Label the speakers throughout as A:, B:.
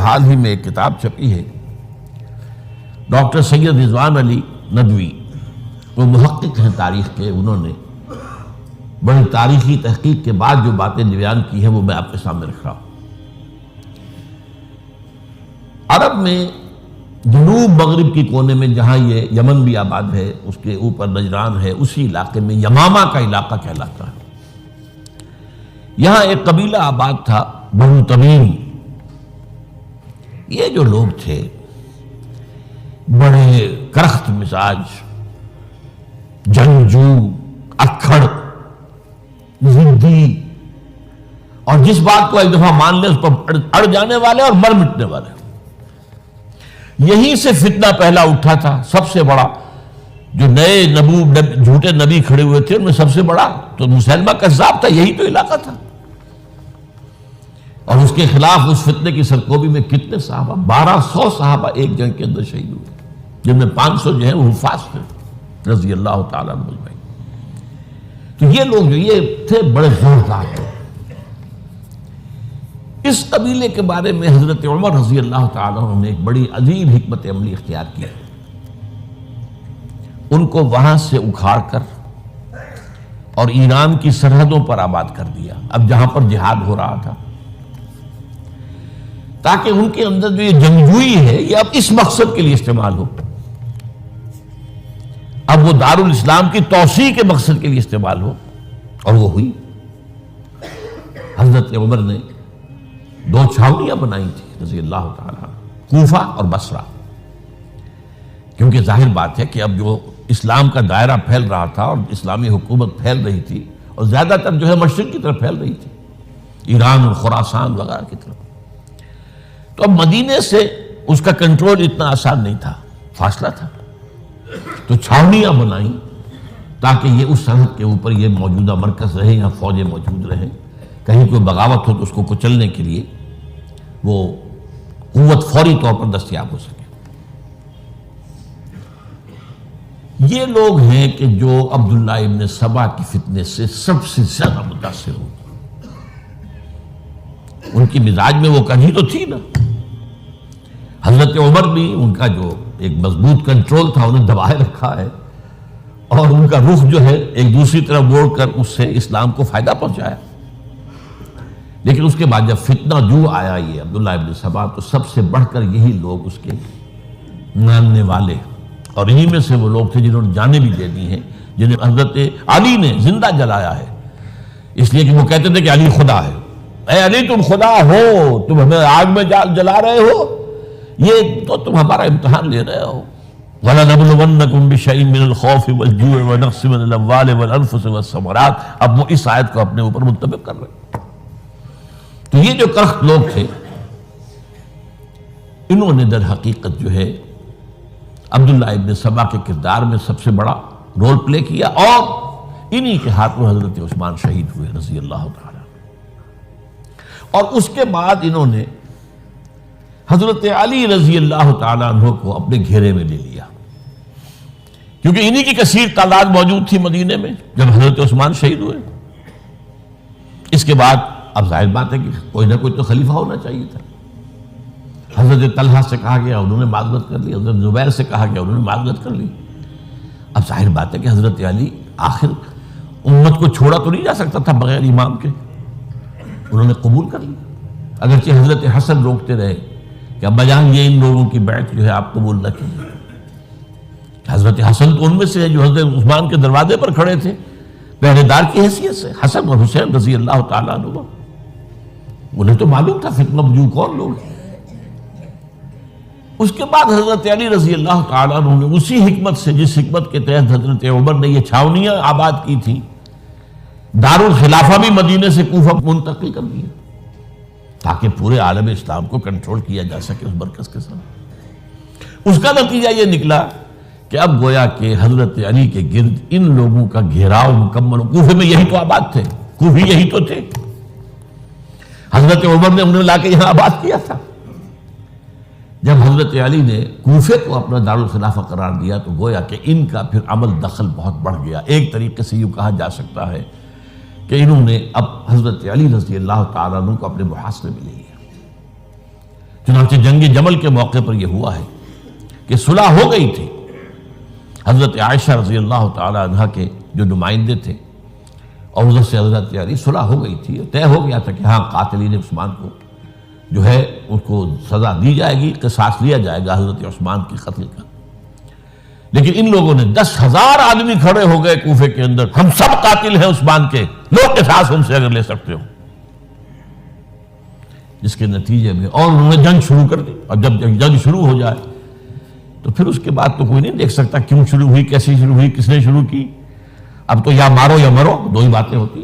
A: حال ہی میں ایک کتاب چھپی ہے، ڈاکٹر سید رضوان علی ندوی، وہ محقق ہیں تاریخ کے، انہوں نے بڑی تاریخی تحقیق کے بعد جو باتیں بیان کی ہیں وہ میں آپ کے سامنے رکھ رہا ہوں۔ عرب میں جنوب مغرب کی کونے میں، جہاں یہ یمن بھی آباد ہے، اس کے اوپر نجران ہے، اسی علاقے میں یمامہ کا علاقہ کہلاتا ہے۔ یہاں ایک قبیلہ آباد تھا، بنو تمیم۔ یہ جو لوگ تھے بڑے کرخت مزاج، جنگجو، اکھڑ، ضدی، اور جس بات کو ایک دفعہ مان لے اس پر اڑ جانے والے اور مر مٹنے والے۔ یہیں سے فتنہ پہلا اٹھا تھا۔ سب سے بڑا جو نئے جھوٹے نبی کھڑے ہوئے تھے ان میں سب سے بڑا تو مسلمہ کذاب تھا، یہی تو علاقہ تھا، اور اس کے خلاف اس فتنے کی سرکوبی میں کتنے صحابہ، 1200 صحابہ ایک جنگ کے اندر شہید ہوئے، جن میں 500 جو ہیں وہ حفاظ تھے رضی اللہ تعالیٰ عنہ اجمعین۔ تو یہ لوگ جو یہ تھے بڑے زوردار تھے۔ اس قبیلے کے بارے میں حضرت عمر رضی اللہ تعالیٰ عنہ نے ایک بڑی عظیم حکمت عملی اختیار کی۔ ان کو وہاں سے اکھاڑ کر اور ایران کی سرحدوں پر آباد کر دیا، اب جہاں پر جہاد ہو رہا تھا، تاکہ ان کے اندر جو یہ جنگجوئی ہے یہ اب اس مقصد کے لیے استعمال ہو، اب وہ دارالاسلام کی توسیع کے مقصد کے لیے استعمال ہو، اور وہ ہوئی۔ حضرت عمر نے 2 چھاؤنیاں بنائی تھی رضی اللہ تعالیٰ، کوفہ اور بصرہ، کیونکہ ظاہر بات ہے کہ اب جو اسلام کا دائرہ پھیل رہا تھا اور اسلامی حکومت پھیل رہی تھی، اور زیادہ تر جو ہے مشرق کی طرف پھیل رہی تھی، ایران اور خراسان وغیرہ کی طرف، تو اب مدینے سے اس کا کنٹرول اتنا آسان نہیں تھا، فاصلہ تھا، تو چھاؤنیاں بنائیں تاکہ یہ اس سرحد کے اوپر یہ موجودہ مرکز رہے، یہاں فوجیں موجود رہیں، کہیں کوئی بغاوت ہو تو اس کو کچلنے کے لیے وہ قوت فوری طور پر دستیاب ہو سکے۔ یہ لوگ ہیں کہ جو عبداللہ ابن سبا کی فتنے سے سب سے زیادہ متاثر ہوئے۔ ان کی مزاج میں وہ کجی تو تھی نا۔ حضرت عمر بھی ان کا جو ایک مضبوط کنٹرول تھا انہیں دبائے رکھا ہے، اور ان کا رخ جو ہے ایک دوسری طرف موڑ کر اس سے اسلام کو فائدہ پہنچایا۔ لیکن اس کے بعد جب فتنہ جو آیا یہ عبداللہ ابن سبا، تو سب سے بڑھ کر یہی لوگ اس کے ماننے والے، اور انہی میں سے وہ لوگ تھے جنہوں نے جانیں بھی دے دی ہیں، جنہیں حضرت علی نے زندہ جلایا ہے، اس لیے کہ وہ کہتے تھے کہ علی خدا ہے۔ اے علی تم خدا ہو، تم ہمیں آگ میں جلا رہے ہو، یہ تو تم ہمارا امتحان لے رہے ہو۔ وَلَنَبْلُوَنَّكُمْ بِشَيْءٍ مِّنَ الْخَوْفِ وَالْجُوعِ وَنَقْصٍ مِّنَ الْأَمْوَالِ وَالْأَنفُسِ وَالثَّمَرَاتِ۔ اب وہ اس آیت کو اپنے اوپر منطبق کر رہے ہیں۔ تو یہ جو کرخت لوگ تھے، انہوں نے در حقیقت جو ہے عبداللہ ابن سبا کے کردار میں سب سے بڑا رول پلے کیا، اور انہی کے ہاتھوں حضرت عثمان شہید ہوئے رضی اللہ تعالیٰ۔ اور اس کے بعد انہوں نے حضرت علی رضی اللہ تعالیٰ عنہ کو اپنے گھیرے میں لے لیا، کیونکہ انہی کی کثیر تعداد موجود تھی مدینے میں جب حضرت عثمان شہید ہوئے۔ اس کے بعد اب ظاہر بات ہے کہ کوئی نہ کوئی تو خلیفہ ہونا چاہیے تھا۔ حضرت طلحہ سے کہا گیا، انہوں نے معذرت کر لی، حضرت زبیر سے کہا گیا، انہوں نے معذرت کر لی۔ اب ظاہر بات ہے کہ حضرت علی آخر امت کو چھوڑا تو نہیں جا سکتا تھا بغیر امام کے، انہوں نے قبول کر لیا، اگرچہ حضرت حسن روکتے رہے کہ ابا جان یہ ان لوگوں کی بیعت جو ہے آپ قبول نہ کیجیے۔ حضرت حسن تو ان میں سے ہے جو حضرت عثمان کے دروازے پر کھڑے تھے پہرے دار کی حیثیت سے، حسن اور حسین رضی اللہ تعالیٰ عنہ، انہیں تو معلوم تھا فتنہ جو کون لوگ ہیں۔ اس کے بعد حضرت علی رضی اللہ تعالیٰ عنہ نے اسی حکمت سے، جس حکمت کے تحت حضرت عمر نے یہ چھاونیاں آباد کی تھیں، دارالخلافہ بھی مدینے سے کوفہ منتقل کر دیا تاکہ پورے عالم اسلام کو کنٹرول کیا جا سکے اس مرکز کے ساتھ۔ اس کا نتیجہ یہ نکلا کہ اب گویا کہ حضرت علی کے گرد ان لوگوں کا گھیراؤ مکمل، کوفے میں یہی تو آباد تھے، کوفی یہی تو تھے، حضرت عمر نے انہیں لا کے یہاں آباد کیا تھا۔ جب حضرت علی نے کوفے کو اپنا دارالخلافہ قرار دیا تو گویا کہ ان کا پھر عمل دخل بہت بڑھ گیا۔ ایک طریقے سے یوں کہا جا سکتا ہے کہ انہوں نے اب حضرت علی رضی اللہ تعالیٰ عنہ کو اپنے محاصرے میں لے لیا۔ چنانچہ جنگ جمل کے موقع پر یہ ہوا ہے کہ صلح ہو گئی تھی. حضرت عائشہ رضی اللہ تعالی عنہ کے جو نمائندے تھے اور ادھر سے حضرت علی، صلح ہو گئی تھی، طے ہو گیا تھا کہ ہاں قاتلین عثمان کو جو ہے ان کو سزا دی جائے گی، قصاص لیا جائے گا حضرت عثمان کے قتل کا. لیکن ان لوگوں نے 10,000 آدمی کھڑے ہو گئے کوفے کے اندر، ہم سب قاتل ہیں عثمان کے، لوگ قصاص ہم سے اگر لے سکتے ہو. جس کے نتیجے میں اور انہوں نے جنگ شروع کر دی. اور جب جنگ شروع ہو جائے تو پھر اس کے بعد تو کوئی نہیں دیکھ سکتا کیوں شروع ہوئی، کیسے شروع ہوئی، کس نے شروع کی. اب تو یا مارو یا مرو، دو ہی باتیں ہوتی.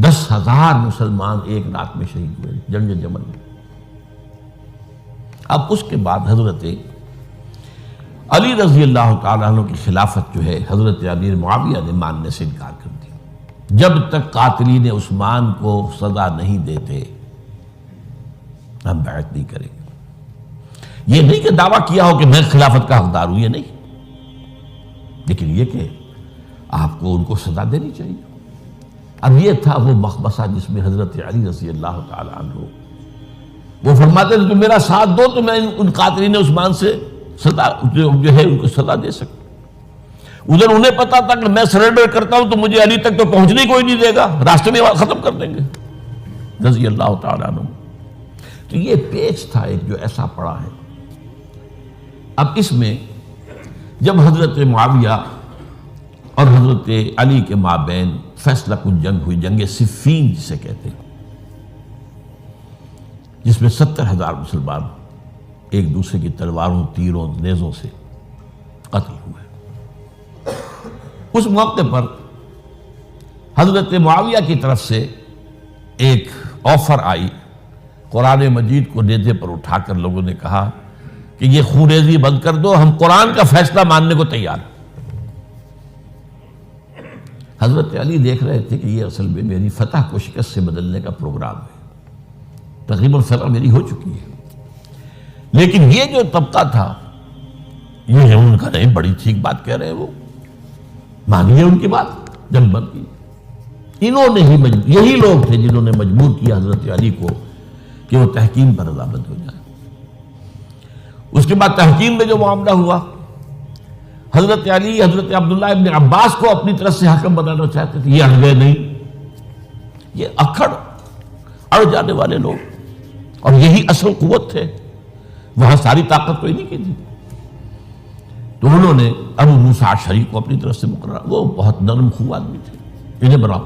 A: 10,000 مسلمان ایک رات میں شہید ہوئے جنگ جمل میں. اب اس کے بعد حضرت علی رضی اللہ تعالیٰ عنہ کی خلافت جو ہے حضرت امیر معاویہ نے ماننے سے انکار کر دیا. جب تک قاتلین عثمان کو سزا نہیں دیتے ہم بیعت نہیں کریں گے. یہ نہیں کہ دعویٰ کیا ہو کہ میں خلافت کا حقدار ہوں، یہ نہیں، لیکن یہ کہ آپ کو ان کو سزا دینی چاہیے. اب یہ تھا وہ مخمصہ جس میں حضرت علی رضی اللہ تعالیٰ عنہ وہ فرماتے تھے تو میرا ساتھ دو تو میں ان قاتلین عثمان سے سزا جو ہے ان کو سزا دے سکتا. ادھر انہیں پتا تھا کہ میں سرنڈر کرتا ہوں تو مجھے علی تک تو پہنچنے کوئی نہیں دے گا، راستے میں ختم کر دیں گے رضی اللہ تعالیٰ عنہ. تو یہ پیچ تھا ایک جو ایسا پڑا ہے. اب اس میں جب حضرت معاویہ اور حضرت علی کے مابین فیصلہ کن جنگ ہوئی، جنگ صفین جسے کہتے ہیں، جس میں 70,000 مسلمان ایک دوسرے کی تلواروں، تیروں، نیزوں سے قتل ہوئے. اس موقع پر حضرت معاویہ کی طرف سے ایک آفر آئی. قرآن مجید کو نیزے پر اٹھا کر لوگوں نے کہا کہ یہ خونریزی بند کر دو، ہم قرآن کا فیصلہ ماننے کو تیار ہیں. حضرت علی دیکھ رہے تھے کہ یہ اصل میں میری فتح کو شکست سے بدلنے کا پروگرام ہے. تقریباً فتح میری ہو چکی ہے، لیکن یہ جو طبقہ تھا یہ ان کا نہیں، بڑی ٹھیک بات کہہ رہے ہیں، وہ مانیے ان کی بات، جنگ بند کی. انہوں نے ہی یہی لوگ تھے جنہوں نے مجبور کیا حضرت علی کو کہ وہ تحکیم پر رضامند ہو جائے. اس کے بعد تحکیم میں جو معاملہ ہوا، حضرت علی حضرت عبداللہ ابن عباس کو اپنی طرف سے حاکم بنانا چاہتے تھے، یہ اڑ گئے نہیں. یہ اڑ جانے والے لوگ، اور یہی اصل قوت تھے، وہاں ساری طاقت تو انہیں کی تھی. تو انہوں نے ابو موسیٰ اشعری کو اپنی طرف سے مقررہ، وہ بہت نرم خو آدمی تھے، انہیں بناؤ.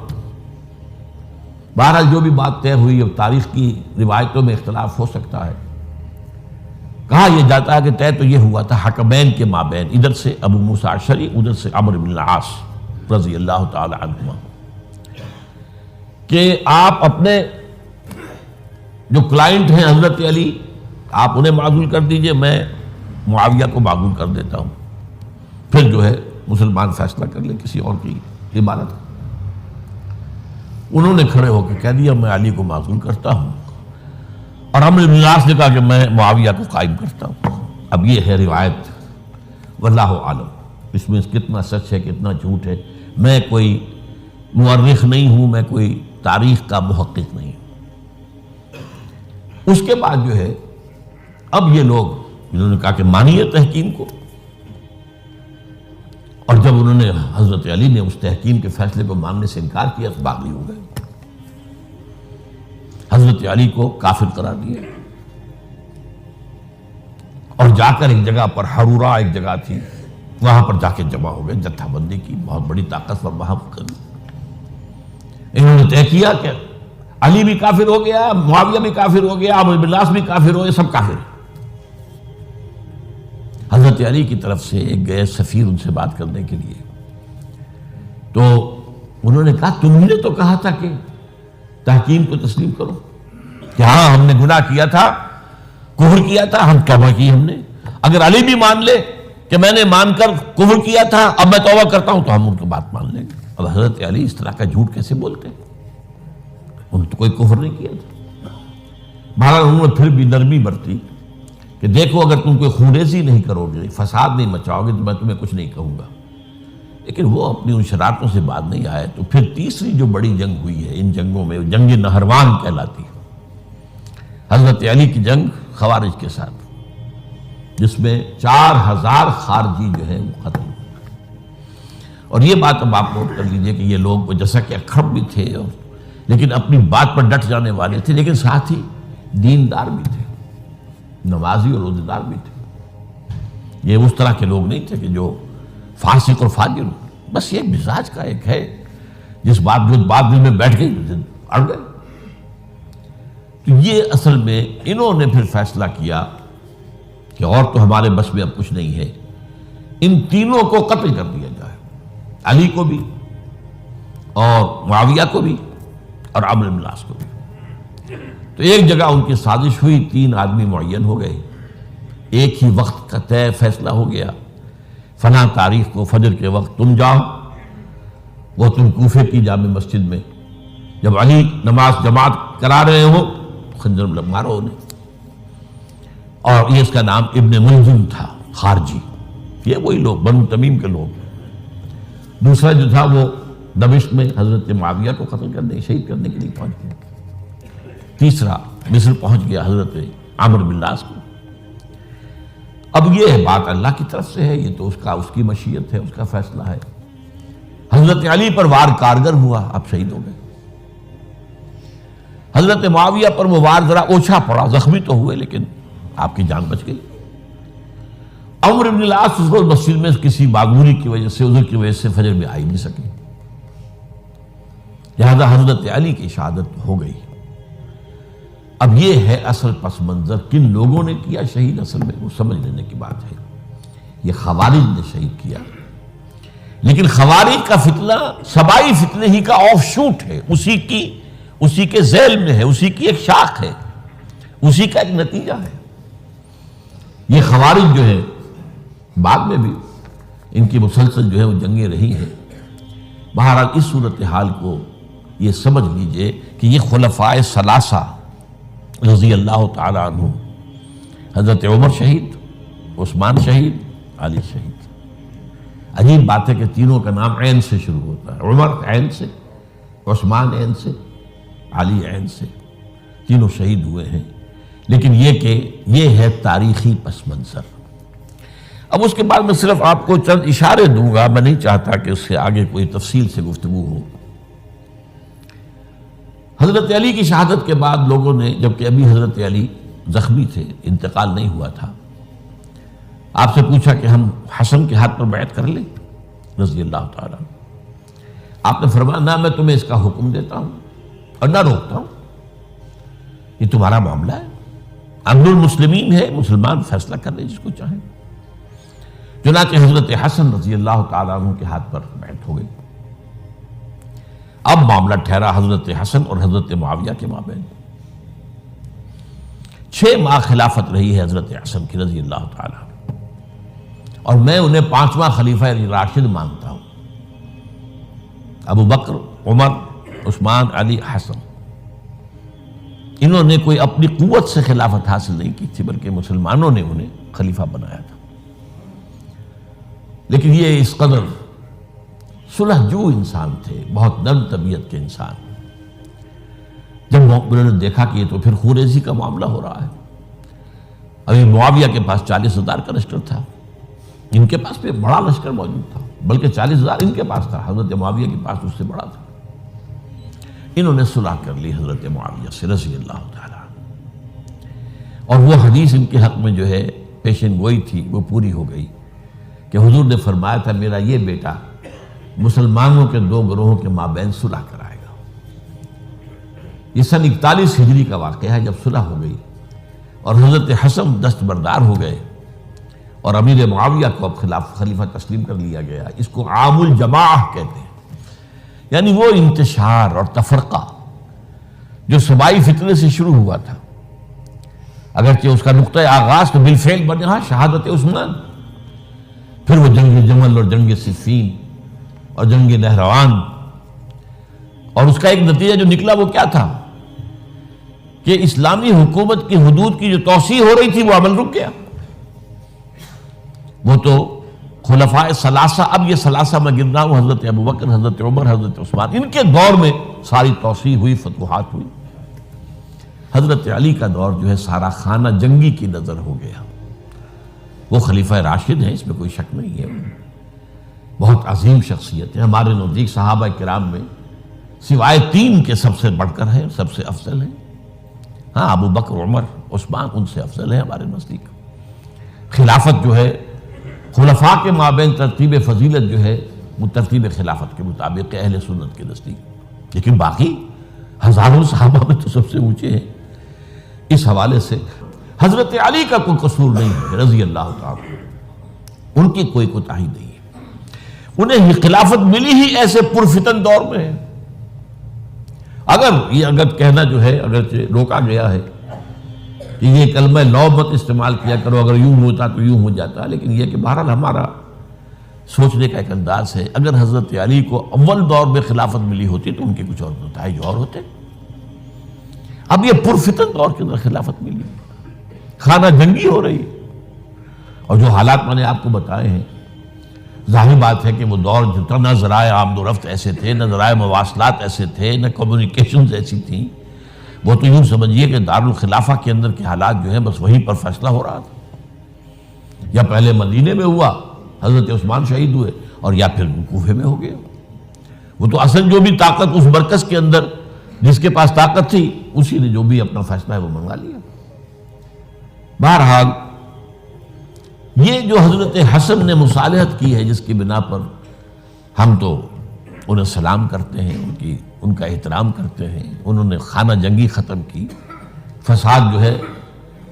A: بہرحال جو بھی بات طے ہوئی، اب تاریخ کی روایتوں میں اختلاف ہو سکتا ہے. کہا یہ جاتا ہے کہ طے تو یہ ہوا تھا حکمین کے مابین، ادھر سے ابو موسیٰ اشعری، ادھر سے عمرو بن العاص رضی اللہ تعالی عنہما، کہ آپ اپنے جو کلائنٹ ہیں حضرت علی، آپ انہیں معزول کر دیجئے، میں معاویہ کو معزول کر دیتا ہوں، پھر جو ہے مسلمان فیصلہ کر لیں کسی اور کی عبادت. انہوں نے کھڑے ہو کے کہہ دیا میں علی کو معزول کرتا ہوں، اور عمرو بن العاص نے کہا کہ میں معاویہ کو قائم کرتا ہوں. اب یہ ہے روایت، واللہ عالم اس میں کتنا سچ ہے کتنا جھوٹ ہے. میں کوئی مورخ نہیں ہوں، میں کوئی تاریخ کا محقق نہیں ہوں. اس کے بعد جو ہے اب یہ لوگ انہوں نے کہا کہ مانیے تحکیم کو، اور جب انہوں نے حضرت علی نے اس تحکیم کے فیصلے کو ماننے سے انکار کیا تو باغی ہو گئے، حضرت علی کو کافر قرار دیا، اور جا کر ایک جگہ پر حرورہ ایک جگہ تھی وہاں پر جا کے جمع ہو گئے، جتھا بندی کی بہت بڑی طاقت پر وہاں کری. انہوں نے طے کیا کہ علی بھی کافر ہو گیا، معاویہ بھی کافر ہو گیا، عمرو بن العاص بھی کافر ہو گئے، سب کافر ہیں. حضرت علی کی طرف سے ایک گئے سفیر ان سے بات کرنے کے لیے، تو انہوں نے کہا تم نے تو کہا تھا کہ تحکیم کو تسلیم کرو، کہ ہاں ہم نے گناہ کیا تھا، کفر کیا تھا، ہم توبہ کی ہم نے. اگر علی بھی مان لے کہ میں نے مان کر کفر کیا تھا، اب میں توبہ کرتا ہوں، تو ہم ان کی بات مان لیں گے. اب حضرت علی اس طرح کا جھوٹ کیسے بولتے؟ انہوں نے تو کوئی کفر نہیں کیا تھا. بہرحال انہوں نے پھر بھی نرمی برتی کہ دیکھو اگر تم کوئی خونریزی نہیں کرو گے، فساد نہیں مچاؤ گے، تو میں تمہیں کچھ نہیں کہوں گا. لیکن وہ اپنی ان شرارتوں سے بعد نہیں آئے. تو پھر تیسری جو بڑی جنگ ہوئی ہے ان جنگوں میں، جنگ نہروان کہلاتی ہے. حضرت علی کی جنگ خوارج کے ساتھ، جس میں 4000 خارجی جو ہے وہ قتل ہوئے۔ اور یہ بات اب آپ نوٹ کر لیجئے کہ یہ لوگ جیسا کہ اکھڑ بھی تھے لیکن اپنی بات پر ڈٹ جانے والے تھے، لیکن ساتھ ہی دیندار بھی تھے، نمازی اور روزہ دار بھی تھے۔ یہ اس طرح کے لوگ نہیں تھے کہ جو فاسق اور فاجر ہو، بس یہ مزاج کا ایک ہے جس بات دل میں بیٹھ گئی اڑ گئے۔ تو یہ اصل میں انہوں نے پھر فیصلہ کیا کہ اور تو ہمارے بس میں اب کچھ نہیں ہے، ان تینوں کو قتل کر دیا جائے، علی کو بھی اور معاویہ کو بھی اور عمرو بن العاص کو بھی۔ تو ایک جگہ ان کی سازش ہوئی، 3 آدمی معین ہو گئے، ایک ہی وقت کا طے فیصلہ ہو گیا، فلاں تاریخ کو فجر کے وقت تم جاؤ، وہ تم کوفے کی جامع مسجد میں، جب علی نماز جماعت کرا رہے ہو خنجر مارو انہیں۔ اور یہ اس کا نام ابن ملجم تھا، خارجی، یہ وہی لوگ بنو تمیم کے لوگ۔ دوسرا جو تھا وہ دمشق میں حضرت معاویہ کو قتل کرنے، شہید کرنے کے لیے پہنچ گیا۔ تیسرا مصر پہنچ گیا حضرت عمرو بن العاص کو۔ اب یہ بات اللہ کی طرف سے ہے، یہ تو اس کی مشیت ہے، اس کا فیصلہ ہے۔ حضرت علی پر وار کارگر ہوا، اب شہید ہو گئے۔ حضرت معاویہ پر وہ وار ذرا اوچھا پڑا، زخمی تو ہوئے لیکن آپ کی جان بچ گئی۔ عمرو بن العاص اس روز مسجد میں کسی معذوری کی وجہ سے، عذر کی وجہ سے فجر میں آئی نہیں سکے، لہذا حضرت علی کی شہادت ہو گئی۔ اب یہ ہے اصل پس منظر، کن لوگوں نے کیا شہید، اصل میں وہ سمجھ لینے کی بات ہے۔ یہ خوارج نے شہید کیا، لیکن خوارج کا فتنہ سبائی فتنے ہی کا آف شوٹ ہے، اسی کے ذیل میں ہے، اسی کی ایک شاخ ہے، اسی کا ایک نتیجہ ہے۔ یہ خوارج جو ہے بعد میں بھی ان کی مسلسل جو ہے وہ جنگیں رہی ہیں۔ بہرحال اس صورتحال کو یہ سمجھ لیجئے کہ یہ خلفائے ثلاثہ رضی اللہ تعالی عنہ، حضرت عمر شہید، عثمان شہید، علی شہید۔ عجیب بات ہے کہ تینوں کا نام عین سے شروع ہوتا ہے، عمر عین سے، عثمان عین سے، علی عین سے، تینوں شہید ہوئے ہیں۔ لیکن یہ کہ یہ ہے تاریخی پس منظر۔ اب اس کے بعد میں صرف آپ کو چند اشارے دوں گا، میں نہیں چاہتا کہ اس سے آگے کوئی تفصیل سے گفتگو ہو۔ حضرت علی کی شہادت کے بعد لوگوں نے، جبکہ ابھی حضرت علی زخمی تھے، انتقال نہیں ہوا تھا، آپ سے پوچھا کہ ہم حسن کے ہاتھ پر بیعت کر لیں رضی اللہ تعالیٰ۔ آپ نے فرمایا نہ میں تمہیں اس کا حکم دیتا ہوں اور نہ روکتا ہوں، یہ تمہارا معاملہ ہے، امر المسلمین ہے، مسلمان فیصلہ کر لیں جس کو چاہیں۔ چنانچہ حضرت حسن رضی اللہ تعالیٰ عنہ کے ہاتھ پر بیعت ہو گئی۔ اب معاملہ ٹھہرا حضرت حسن اور حضرت معاویہ کے مابین۔ 6 ماہ خلافت رہی ہے حضرت حسن کی رضی اللہ تعالیٰ، اور میں انہیں 5واں خلیفہ راشد مانتا ہوں۔ ابو بکر، عمر، عثمان، علی، حسن، انہوں نے کوئی اپنی قوت سے خلافت حاصل نہیں کی تھی، بلکہ مسلمانوں نے انہیں خلیفہ بنایا تھا۔ لیکن یہ اس قدر صلح جو انسان تھے، بہت نرم طبیعت کے انسان، جب انہوں نے دیکھا کہ یہ تو پھر خوریزی کا معاملہ ہو رہا ہے، ابھی معاویہ کے پاس 40,000 کا لشکر تھا، ان کے پاس بھی بڑا لشکر موجود تھا، بلکہ 40,000 ان کے پاس تھا، حضرت معاویہ کے پاس اس سے بڑا تھا۔ انہوں نے صلح کر لی حضرت معاویہ سے رضی اللہ تعالیٰ، اور وہ حدیث ان کے حق میں جو ہے پیشن گوئی تھی وہ پوری ہو گئی کہ حضور نے فرمایا تھا میرا یہ بیٹا مسلمانوں کے 2 گروہوں کے مابین صلح کرائے گا۔ یہ سن 41 ہجری کا واقعہ ہے، جب صلح ہو گئی اور حضرت حسن دستبردار ہو گئے اور امیر معاویہ کو اب خلیفہ تسلیم کر لیا گیا۔ اس کو عام الجماع کہتے ہیں، یعنی وہ انتشار اور تفرقہ جو سبائی فتنے سے شروع ہوا تھا، اگرچہ اس کا نقطہ آغاز تو بالفعل بنا شہادت عثمان، پھر وہ جنگ جمل اور جنگ صفین اور جنگ نہروان، اور اس کا ایک نتیجہ جو نکلا وہ کیا تھا کہ اسلامی حکومت کی حدود کی جو توسیع ہو رہی تھی وہ عمل رک گیا۔ وہ تو خلفائے ثلاثہ، اب یہ ثلاثہ میں گن رہا ہوں، حضرت ابوبکر، حضرت عمر، حضرت عثمان، ان کے دور میں ساری توسیع ہوئی، فتوحات ہوئی۔ حضرت علی کا دور جو ہے سارا خانہ جنگی کی نظر ہو گیا. وہ خلیفہ راشد ہیں، اس میں کوئی شک نہیں ہے، بہت عظیم شخصیت ہے، ہمارے نزدیک صحابہ کرام میں سوائے 3 کے سب سے بڑھ کر ہیں، سب سے افضل ہیں. ہاں، ابو بکر، عمر، عثمان ان سے افضل ہے ہمارے نزدیک. خلافت جو ہے خلفاء کے مابین ترتیب فضیلت جو ہے وہ ترتیب خلافت کے مطابق اہل سنت کے نزدیک، لیکن باقی ہزاروں صحابہ میں تو سب سے اونچے ہیں. اس حوالے سے حضرت علی کا کوئی قصور نہیں ہے رضی اللہ تعالیٰ، ان کی کوئی کوتاہی نہیں ہے. انہیں خلافت ملی ہی ایسے پرفتن دور میں ہے. اگر کہنا جو ہے اگرچہ روکا گیا ہے کہ یہ کلمہ لو مت استعمال کیا کرو، اگر یوں ہوتا تو یوں ہو جاتا، لیکن یہ کہ بہرحال ہمارا سوچنے کا ایک انداز ہے. اگر حضرت علی کو اول دور میں خلافت ملی ہوتی تو ان کے کچھ اور نتائج اور ہوتے. اب یہ پرفتن دور کے اندر خلافت ملی، خانہ جنگی ہو رہی، اور جو حالات میں نے آپ کو بتائے ہیں، ظاہر بات ہے کہ وہ دور جتنا نہ ذرائع آمد و رفت ایسے تھے، نہ ذرائع مواصلات ایسے تھے، نہ کمیونیکیشنز ایسی تھیں. وہ تو یوں سمجھیے کہ دارالخلافہ کے اندر کے حالات جو ہیں بس وہیں پر فیصلہ ہو رہا تھا. یا پہلے مدینے میں ہوا، حضرت عثمان شہید ہوئے، اور یا پھر کوفے میں ہو گیا. وہ تو اصل جو بھی طاقت اس مرکز کے اندر جس کے پاس طاقت تھی، اسی نے جو بھی اپنا فیصلہ ہے وہ منگوا لیا. بہرحال یہ جو حضرت حسن نے مصالحت کی ہے، جس کی بنا پر ہم تو انہیں سلام کرتے ہیں، ان کا احترام کرتے ہیں. انہوں نے خانہ جنگی ختم کی، فساد جو ہے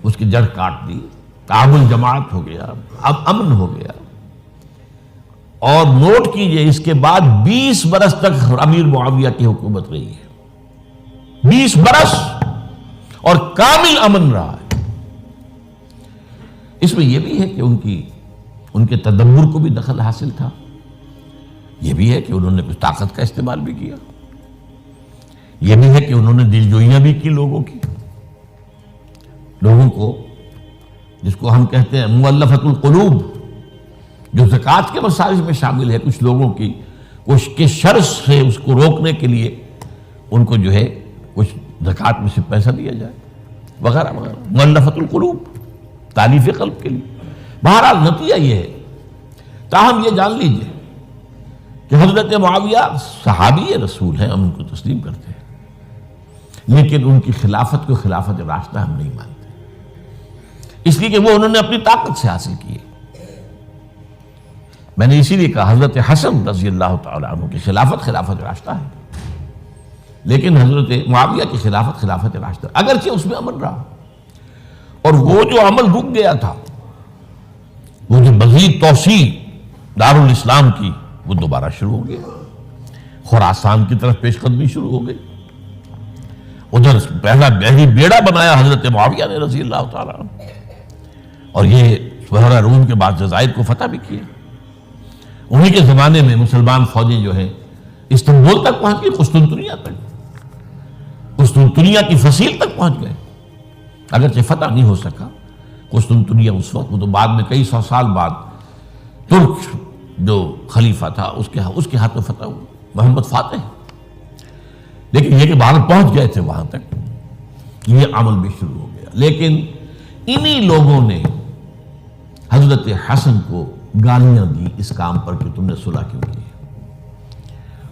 A: اس کی جڑ کاٹ دی، تعامل جماعت ہو گیا، اب امن ہو گیا. اور نوٹ کیجئے اس کے بعد 20 برس تک امیر معاویہ کی حکومت رہی ہے. 20 برس اور کامل امن رہا ہے. اس میں یہ بھی ہے کہ ان کے تدبر کو بھی دخل حاصل تھا. یہ بھی ہے کہ انہوں نے کچھ طاقت کا استعمال بھی کیا. یہ بھی ہے کہ انہوں نے دل جوئیاں بھی کی لوگوں کو، جس کو ہم کہتے ہیں مؤلفۃ القلوب، جو زکوٰۃ کے مسائل میں شامل ہے. کچھ لوگوں کی کے شر سے اس کو روکنے کے لیے ان کو جو ہے کچھ زکوٰۃ میں سے پیسہ دیا جائے وغیرہ وغیرہ، مؤلفۃ القلوب، تالیف قلب کے لیے. بہرحال نتیجہ یہ ہے. تاہم یہ جان لیجئے کہ حضرت معاویہ صحابی رسول ہیں، ہم ان کو تسلیم کرتے ہیں، لیکن ان کی خلافت کو خلافت راشدہ ہم نہیں مانتے، اس لیے کہ وہ انہوں نے اپنی طاقت سے حاصل کی ہے. میں نے اسی لیے کہا حضرت حسن رضی اللہ تعالیٰ عنہ کی خلافت راشدہ ہے، لیکن حضرت معاویہ کی خلافت راشدہ، اگرچہ اس میں امن رہا، اور وہ جو عمل رک گیا تھا، وہ جو مزید توسیع دارالاسلام کی، وہ دوبارہ شروع ہو گیا. خراسان کی طرف پیش قدمی شروع ہو گئی. ادھر پہلا بیڑا بنایا حضرت معاویہ نے رضی اللہ تعالیٰ عنہ، اور یہ بحیرہ روم کے بعد جزائر کو فتح بھی کیا. انہی کے زمانے میں مسلمان فوجیں جو ہیں استنبول تک پہنچ گئی، قسطنطنیہ کی فصیل تک پہنچ گئے. اگرچہ فتح نہیں ہو سکا قسطنطنیہ اس وقت، وہ تو بعد میں کئی 100 سال بعد ترک جو خلیفہ تھا اس کے ہاتھ میں فتح ہوا، محمد فاتح. لیکن یہ کہ باہر پہنچ گئے تھے وہاں تک، یہ عمل بھی شروع ہو گیا. لیکن انہی لوگوں نے حضرت حسن کو گالیاں دی اس کام پر کہ تم نے صلح کیوں کی.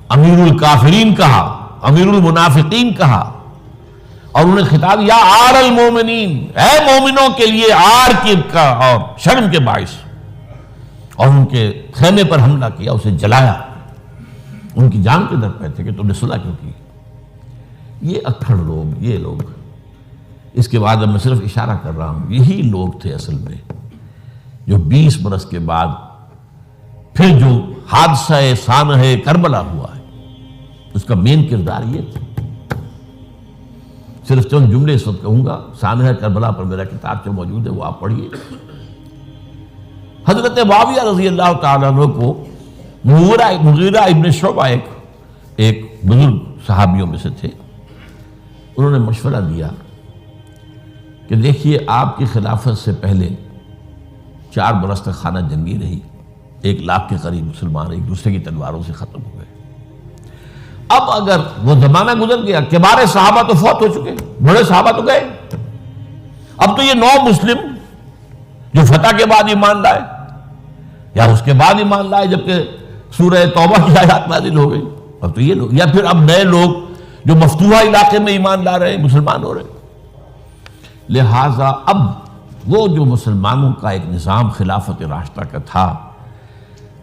A: امیر الکافرین کہا، امیر المنافقین کہا، اور انہیں خطاب یا آر المومنین، اے مومنوں کے لیے آر کی اور شرم کے باعث، اور ان کے خیمے پر حملہ کیا، اسے جلایا. ان کی جان کے در پہ تھے کہ تم نے صلح کیوں کی. یہ اکھڑ لوگ، یہ لوگ، اس کے بعد اب میں صرف اشارہ کر رہا ہوں، یہی لوگ تھے اصل میں جو 20 برس کے بعد پھر جو حادثہ سانحہ کربلا ہوا ہے اس کا مین کردار یہ تھا. صرف چند جملے اس وقت کہوں گا. سانحہ کربلا پر میرا کتاب جو موجود ہے وہ آپ پڑھیے. حضرت معاویہ رضی اللہ تعالیٰ عنہ کو مغیرہ ابن شعبہ ایک بزرگ صحابیوں میں سے تھے، انہوں نے مشورہ دیا کہ دیکھیے آپ کی خلافت سے پہلے 4 برس تک خانہ جنگی رہی، 1 لاکھ کے قریب مسلمان ایک دوسرے کی تلواروں سے ختم ہو گئے. اب اگر وہ زمانہ گزر گیا، کبار صحابہ تو فوت ہو چکے، بڑے صحابہ تو گئے، اب تو یہ 9 مسلم جو فتح کے بعد ایمان لائے یا اس کے بعد ایمان لائے جبکہ سورہ توبہ کی آیات نازل ہو گئی، اب تو یہ لوگ، یا پھر اب نئے لوگ جو مفتوحہ علاقے میں ایمان لا رہے ہیں، مسلمان ہو رہے ہیں۔ لہٰذا اب وہ جو مسلمانوں کا ایک نظام خلافت راشدہ کا تھا،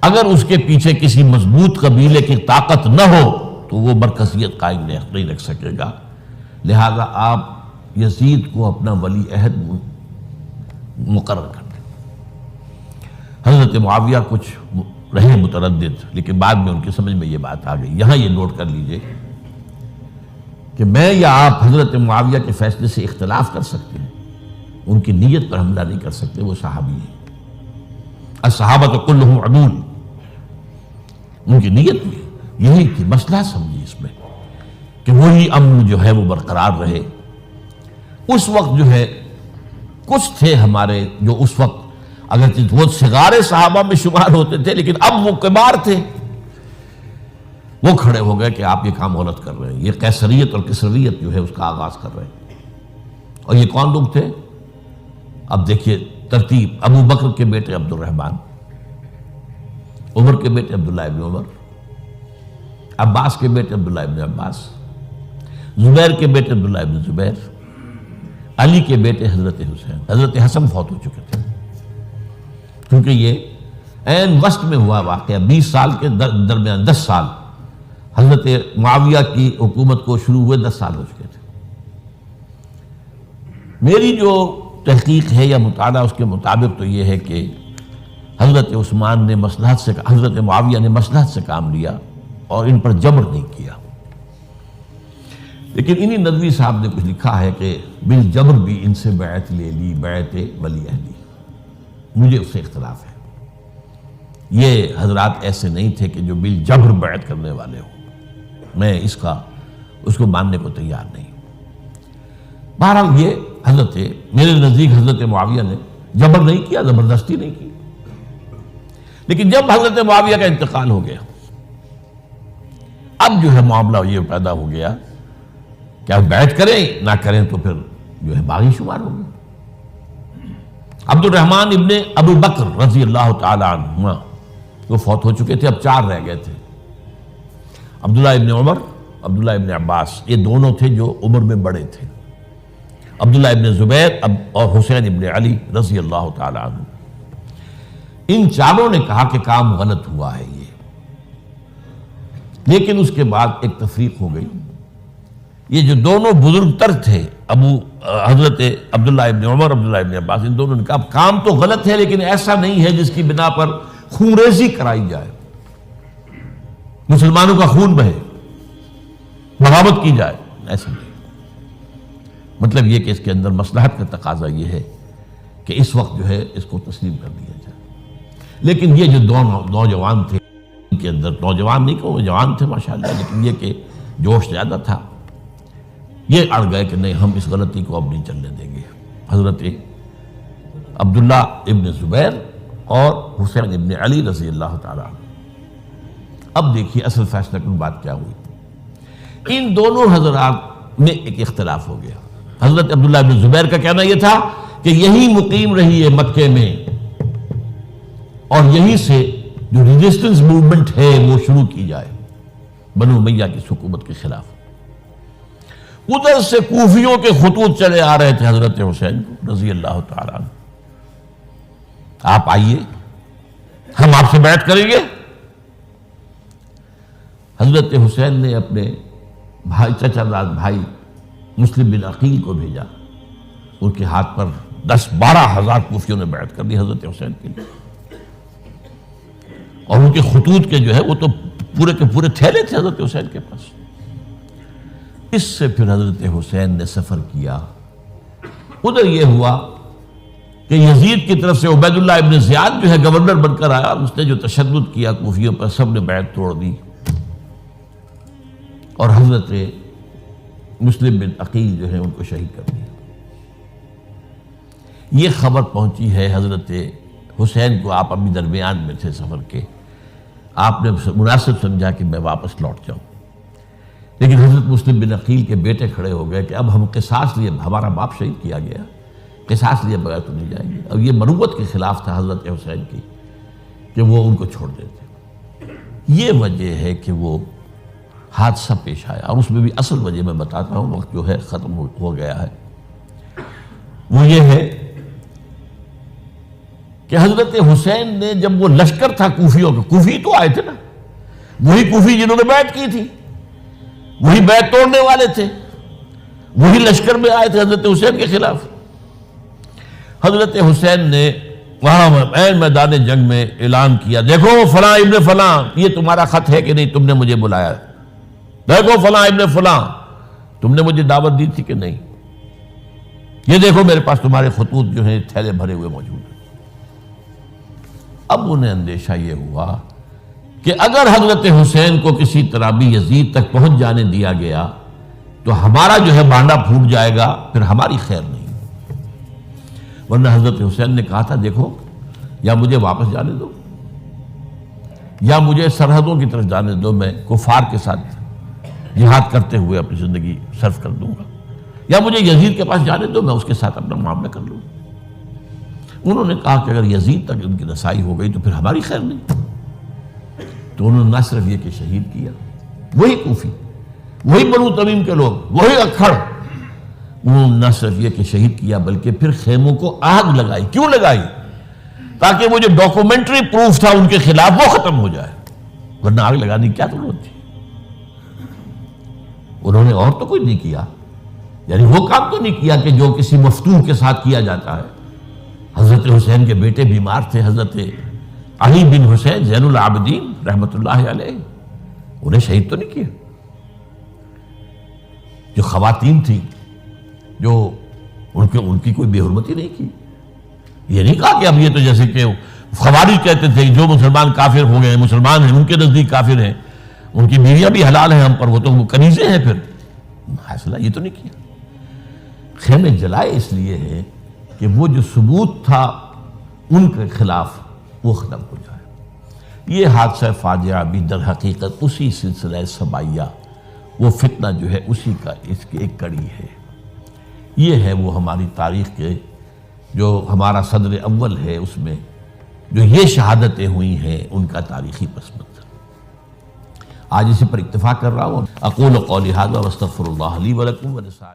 A: اگر اس کے پیچھے کسی مضبوط قبیلے کی طاقت نہ ہو تو وہ مرکزیت قائم نہیں رکھ سکے گا۔ لہذا آپ یزید کو اپنا ولی عہد مقرر کر دیں۔ حضرت معاویہ کچھ رہے متردد، لیکن بعد میں ان کی سمجھ میں یہ بات آ گئی۔ یہاں یہ نوٹ کر لیجئے کہ میں یا آپ حضرت معاویہ کے فیصلے سے اختلاف کر سکتے ہیں، ان کی نیت پر حملہ نہیں کر سکتے، وہ صحابی ہیں۔ الصحابۃ کلہم عدول، ان کی نیت بھی یہی تھی، مسئلہ سمجھی اس میں کہ وہی امن جو ہے وہ برقرار رہے۔ اس وقت جو ہے کچھ تھے ہمارے جو اس وقت اگرچہ وہ صغار صحابہ میں شمار ہوتے تھے، لیکن اب وہ کبار تھے، وہ کھڑے ہو گئے کہ آپ یہ کام غلط کر رہے ہیں، یہ قیصریت اور کسرویت جو ہے اس کا آغاز کر رہے ہیں۔ اور یہ کون لوگ تھے؟ اب دیکھیے ترتیب: ابو بکر کے بیٹے عبد الرحمن، عمر کے بیٹے عبداللہ ابن عمر، عباس کے بیٹے عبداللہ ابن عباس، زبیر کے بیٹے عبداللہ ابن زبیر، علی کے بیٹے حضرت حسین۔ حضرت حسن فوت ہو چکے تھے کیونکہ یہ عین وسط میں ہوا واقعہ، 20 سال کے درمیان 10 سال حضرت معاویہ کی حکومت کو شروع ہوئے 10 سال ہو چکے تھے۔ میری جو تحقیق ہے یا مطالعہ اس کے مطابق تو یہ ہے کہ حضرت عثمان نے مصلحت سے، حضرت معاویہ نے مصلحت سے کام لیا اور ان پر جبر نہیں کیا، لیکن انہی ندوی صاحب نے کچھ لکھا ہے کہ بالجبر بھی ان سے بیعت لے لی، بیعت ولی عہدی۔ مجھے اس سے اختلاف ہے، یہ حضرات ایسے نہیں تھے کہ جو بالجبر بیعت کرنے والے ہوں، میں اس کو ماننے کو تیار نہیں۔ بہرحال یہ حضرت، میرے نزدیک حضرت معاویہ نے جبر نہیں کیا، زبردستی نہیں کی، لیکن جب حضرت معاویہ کا انتقال ہو گیا، اب جو ہے معاملہ یہ پیدا ہو گیا کہ آپ بیعت کریں نہ کریں تو پھر جو ہے باغی شمار ہوگا۔ عبد الرحمن ابن ابو بکر رضی اللہ تعالی عنہما وہ فوت ہو چکے تھے، اب 4 رہ گئے تھے، عبداللہ ابن عمر، عبداللہ ابن عباس، یہ دونوں تھے جو عمر میں بڑے تھے، عبداللہ ابن زبیر اور حسین ابن علی رضی اللہ تعالی عنہ۔ ان چاروں نے کہا کہ کام غلط ہوا ہے یہ، لیکن اس کے بعد ایک تفریق ہو گئی۔ یہ جو دونوں بزرگ تر تھے، حضرت عبداللہ ابن عمر، عبداللہ ابن عباس، ان دونوں نے کہا کام تو غلط ہے لیکن ایسا نہیں ہے جس کی بنا پر خونریزی کرائی جائے، مسلمانوں کا خون بہے، بغاوت کی جائے، ایسا نہیں۔ مطلب یہ کہ اس کے اندر مصلحت کا تقاضا یہ ہے کہ اس وقت جو ہے اس کو تسلیم کر دیا جائے۔ لیکن یہ جو دو نوجوان تھے، ان کے اندر، نوجوان نہیں کہ وہ جوان تھے ماشاءاللہ، لیکن یہ کہ جوش زیادہ تھا، یہ اڑ گئے کہ نہیں، ہم اس غلطی کو اب نہیں چلنے دیں گے۔ حضرت عبداللہ ابن زبیر اور حسین ابن علی رضی اللہ تعالیٰ عنہ۔ اب دیکھیے اصل فیصلہ کن بات کیا ہوئی، ان دونوں حضرات میں ایک اختلاف ہو گیا۔ حضرت عبداللہ ابن زبیر کا کہنا یہ تھا کہ یہی مقیم رہی ہے مکے میں، اور یہیں سے جو ریزسٹنس موومنٹ ہے وہ شروع کی جائے بنو امیہ کی حکومت کے خلاف۔ ادھر سے کوفیوں کے خطوط چلے آ رہے تھے حضرت حسین رضی اللہ تعالیٰ عنہ، آپ آئیے، ہم آپ سے بیعت کریں گے۔ حضرت حسین نے اپنے بھائی، چچا داد بھائی مسلم بن عقیل کو بھیجا، ان کے ہاتھ پر 10-12 ہزار کوفیوں نے بیعت کر دی حضرت حسین کے لیے، اور ان کے خطوط کے جو ہے وہ تو پورے کے پورے تھیلے تھے حضرت حسین کے پاس۔ اس سے پھر حضرت حسین نے سفر کیا، ادھر یہ ہوا کہ یزید کی طرف سے عبید اللہ ابن زیاد جو ہے گورنر بن کر آیا، اس نے جو تشدد کیا کوفیوں پر، سب نے بیعت توڑ دی، اور حضرت مسلم بن عقیل جو ہے ان کو شہید کر دیا۔ یہ خبر پہنچی ہے حضرت حسین کو، آپ ابھی درمیان میں تھے سفر کے، آپ نے مناسب سمجھا کہ میں واپس لوٹ جاؤں، لیکن حضرت مسلم بن عقیل کے بیٹے کھڑے ہو گئے کہ اب ہم قصاص لیے، ہمارا باپ شہید کیا گیا، قصاص لیے بغیر تو نہیں جائیں گے۔ اب یہ مروت کے خلاف تھا حضرت حسین کی کہ وہ ان کو چھوڑ دیتے۔ یہ وجہ ہے کہ وہ حادثہ پیش آیا، اور اس میں بھی اصل وجہ میں بتاتا ہوں، وقت جو ہے ختم ہو گیا ہے۔ وہ یہ ہے کہ حضرت حسین نے جب وہ لشکر تھا کوفیوں کا، کوفی تو آئے تھے نا، وہی کوفی جنہوں نے بیعت کی تھی، وہی بیعت توڑنے والے تھے، وہی لشکر میں آئے تھے حضرت حسین کے خلاف۔ حضرت حسین نے وہاں میدان جنگ میں اعلان کیا، دیکھو فلاں ابن فلاں، یہ تمہارا خط ہے کہ نہیں، تم نے مجھے بلایا، دیکھو فلاں ابن فلاں، تم نے مجھے دعوت دی تھی کہ نہیں، یہ دیکھو میرے پاس تمہارے خطوط جو ہیں تھیلے بھرے ہوئے موجود ہیں۔ اب انہیں اندیشہ یہ ہوا کہ اگر حضرت حسین کو کسی طرح بھی یزید تک پہنچ جانے دیا گیا تو ہمارا جو ہے بانڈا پھوٹ جائے گا، پھر ہماری خیر نہیں۔ ورنہ حضرت حسین نے کہا تھا، دیکھو یا مجھے واپس جانے دو، یا مجھے سرحدوں کی طرف جانے دو، میں کفار کے ساتھ جہاد کرتے ہوئے اپنی زندگی صرف کر دوں گا، یا مجھے یزید کے پاس جانے دو، میں اس کے ساتھ اپنا معاملہ کر لوں۔ انہوں نے کہا کہ اگر یزید تک ان کی رسائی ہو گئی تو پھر ہماری خیر نہیں۔ تو انہوں نے نہ صرف یہ کہ شہید کیا، وہی کوفی، وہی بنو تمیم کے لوگ، وہی اکھڑ، انہوں نے نہ صرف یہ کہ شہید کیا بلکہ پھر خیموں کو آگ لگائی۔ کیوں لگائی؟ تاکہ وہ جو ڈاکومنٹری پروف تھا ان کے خلاف وہ ختم ہو جائے، ورنہ آگ لگانے کی کیا ضرورت تھی؟ انہوں نے اور تو کوئی نہیں کیا، یعنی وہ کام تو نہیں کیا کہ جو کسی مفتون کے ساتھ کیا جاتا ہے۔ حضرت حسین کے بیٹے بیمار تھے، حضرت علی بن حسین زین العابدین رحمت اللہ علیہ، انہیں شہید تو نہیں کیا۔ جو خواتین تھیں جو ان کی کوئی بے حرمتی نہیں کی۔ یہ نہیں کہا کہ اب یہ تو جیسے کہ خوارج کہتے تھے جو مسلمان کافر ہو گئے، مسلمان ہیں ان کے نزدیک کافر ہیں، ان کی بیویاں بھی حلال ہیں ہم پر، وہ تو کنیزیں ہیں، پھر حاصلہ یہ تو نہیں کیا۔ خیمے جلائے اس لیے ہے کہ وہ جو ثبوت تھا ان کے خلاف وہ ختم ہو جائے۔ یہ حادثہ فاجعہ بھی در حقیقت اسی سلسلہ سبائیہ، وہ فتنہ جو ہے اسی کا اس کی ایک کڑی ہے۔ یہ ہے وہ ہماری تاریخ کے جو ہمارا صدر اول ہے، اس میں جو یہ شہادتیں ہوئی ہیں ان کا تاریخی پس منظر۔ آج اسی پر اکتفا کر رہا ہوں۔ اقول قولی ھذا واستغفر اللہ لی ولکم ولسائر